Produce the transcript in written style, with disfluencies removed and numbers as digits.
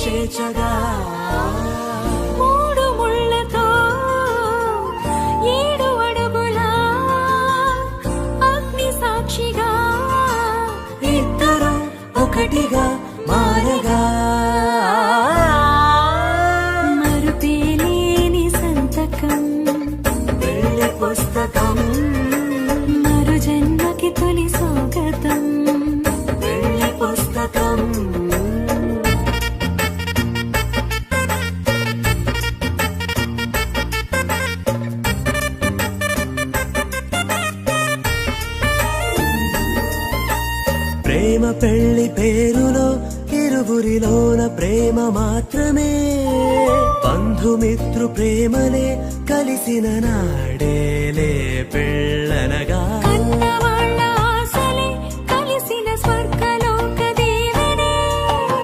చేర్చగా మూడు ముళ్ళతో 7 అడుగుల అగ్ని సాక్షిగా ఇద్దరు ఒకటిగా మారగా మరుపేలేని సంతకం పెళ్లి పుస్తకం మరు జన్మకి తొలి స్వాగతం పెళ్లి పుస్తకం ప్రేమ పెళ్లి పేరులో ఇరువురిలోన ప్రేమ మాత్రమే బంధుమిత్రు ప్రేమలే కలిసిన నాడేలే పెళ్ళనగా